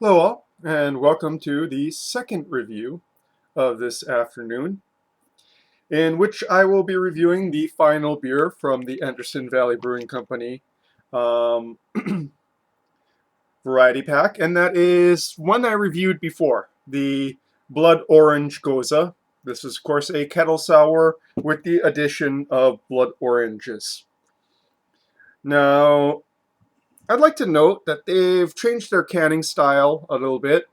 Hello all, and welcome to the second review of this afternoon, in which I will be reviewing the final beer from the Anderson Valley Brewing Company um, variety pack, and that is one I reviewed before, the Blood Orange Gose. This is, of course, a kettle sour with the addition of blood oranges. Now, I'd like to note that they've changed their canning style a little bit.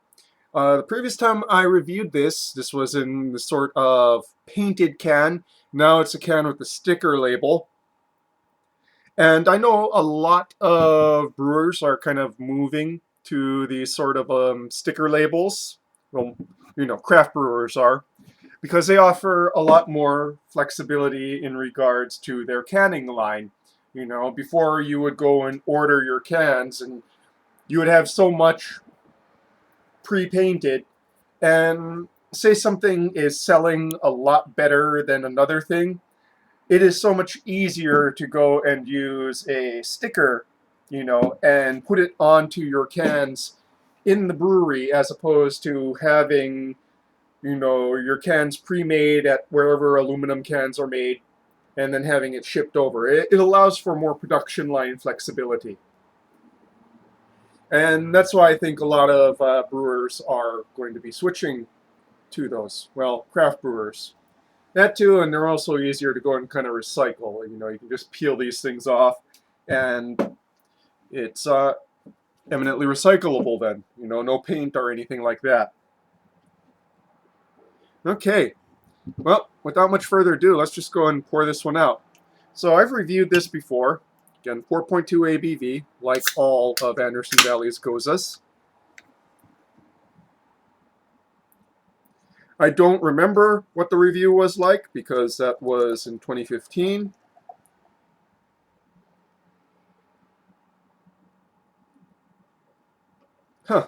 The previous time I reviewed this was in the sort of painted can. Now it's a can with a sticker label. And I know a lot of brewers are kind of moving to these sort of sticker labels. Well, craft brewers are, because they offer a lot more flexibility in regards to their canning line. Before you would go and order your cans and you would have so much pre-painted, and say something is selling a lot better than another thing, it is so much easier to go and use a sticker, and put it onto your cans in the brewery as opposed to having, your cans pre-made at wherever aluminum cans are made and then having it shipped over. It allows for more production line flexibility. And that's why I think a lot of brewers are going to be switching to those. Well, craft brewers. That too, and they're also easier to go and kind of recycle. You can just peel these things off, and it's eminently recyclable then. No paint or anything like that. Okay, well, without much further ado, let's just go and pour this one out. So I've reviewed this before. Again, 4.2 ABV, like all of Anderson Valley's Goses. I don't remember what the review was like because that was in 2015. Huh.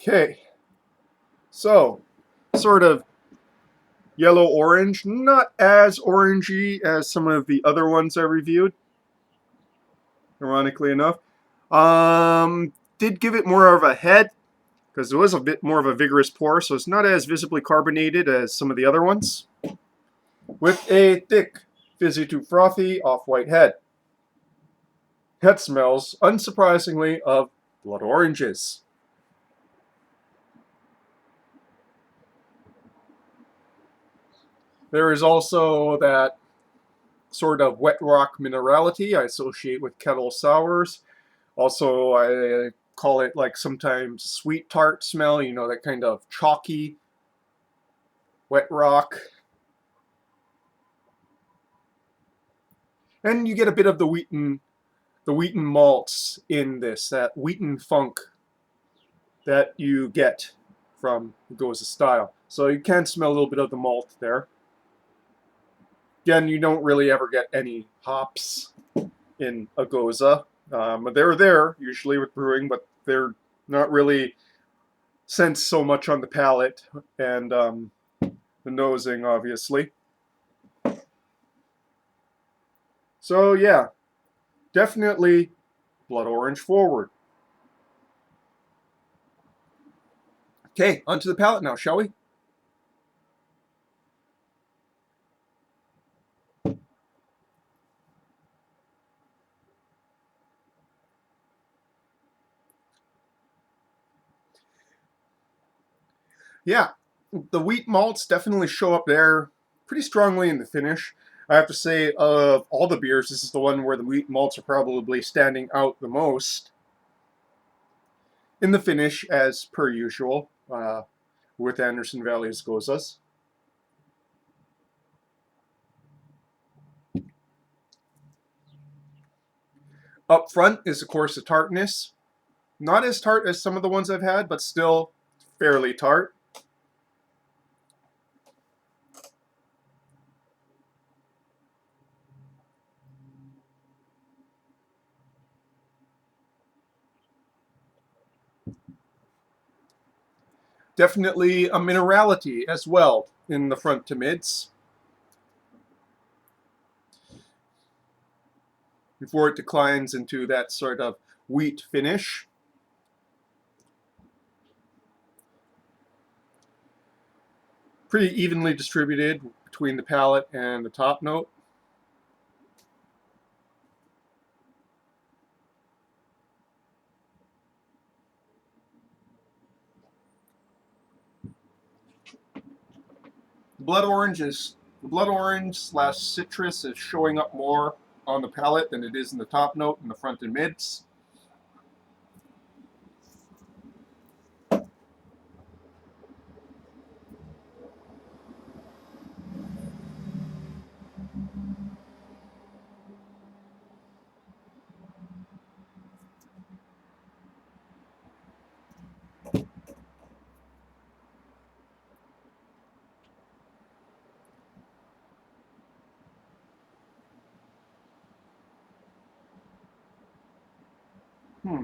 Okay. So, sort of yellow-orange. Not as orangey as some of the other ones I reviewed, ironically enough. Did give it more of a head because it was a bit more of a vigorous pour, so it's not as visibly carbonated as some of the other ones. With a thick, fizzy to frothy off-white head. That smells, unsurprisingly, of blood oranges. There is also that sort of wet rock minerality I associate with kettle sours. Also, I call it like sometimes sweet tart smell, that kind of chalky wet rock. And you get a bit of the wheaten malts in this, that wheaten funk that you get from the Gose style. So you can smell a little bit of the malt there. Again, you don't really ever get any hops in a Gose. They're there usually with brewing, but they're not really sensed so much on the palate and the nosing, obviously. So yeah, definitely blood orange forward. Okay, onto the palate now, shall we? Yeah, the wheat malts definitely show up there pretty strongly in the finish. I have to say, of all the beers, this is the one where the wheat malts are probably standing out the most in the finish, as per usual, with Anderson Valley's Goses. Up front is, of course, the tartness. Not as tart as some of the ones I've had, but still fairly tart. Definitely a minerality as well in the front to mids. before it declines into that sort of wheat finish. Pretty evenly distributed between the palate and the top note. Blood orange slash citrus is showing up more on the palate than it is in the top note in the front and mids. Hmm.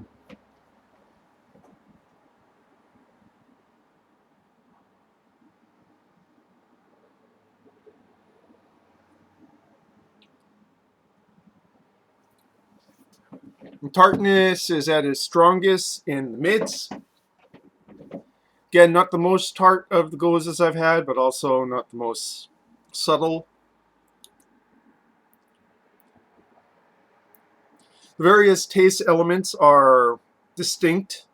Tartness is at its strongest in the mids. Again, not the most tart of the Goses I've had, but also not the most subtle. The various taste elements are distinct.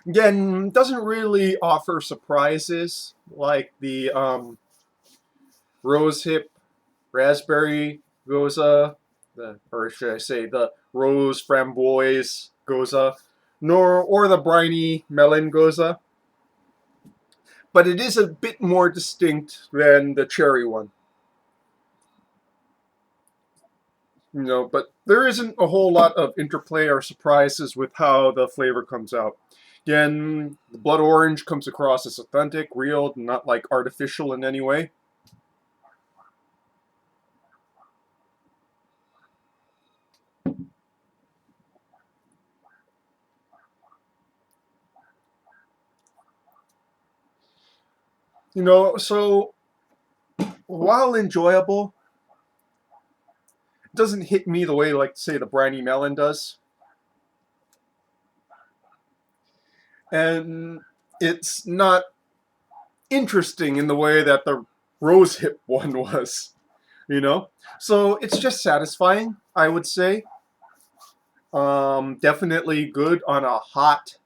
Again, doesn't really offer surprises like the rose hip raspberry goza, or should I say the rose framboise goza, nor or the briny melon goza. But it is a bit more distinct than the cherry one. But there isn't a whole lot of interplay or surprises with how the flavor comes out. Again, the blood orange comes across as authentic, real, not like artificial in any way. So while enjoyable, it doesn't hit me the way, like, say, the briny melon does. And it's not interesting in the way that the rose hip one was, So it's just satisfying, I would say. Definitely good on a hot,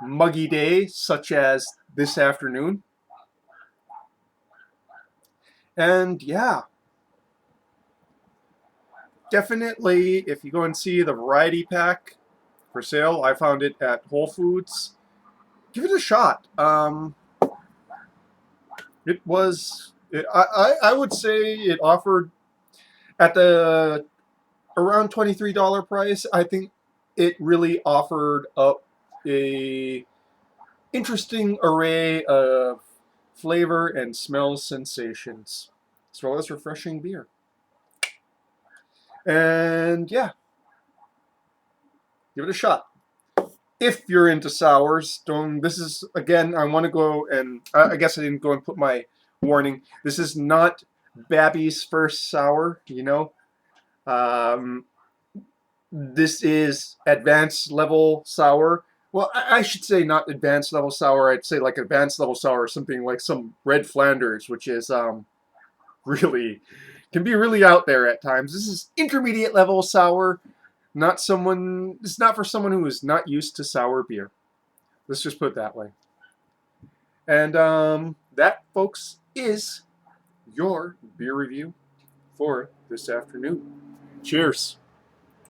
muggy day, such as this afternoon. And yeah, definitely, if you go and see the variety pack for sale, I found it at Whole Foods. Give it a shot. It was, I would say it offered at the around $23 price. I think it really offered up a interesting array of flavor and smell sensations, as well as refreshing beer. And yeah, give it a shot. If you're into sours, don't. This is again. I want to go and I guess I didn't go and put my warning. This is not Babby's first sour. Um, this is advanced level sour. Well, I should say not advanced level sour. I'd say like advanced level sour, something like some Red Flanders, which is really can be really out there at times. This is intermediate level sour. It's not for someone who is not used to sour beer. Let's just put it that way. And that, folks, is your beer review for this afternoon. Cheers.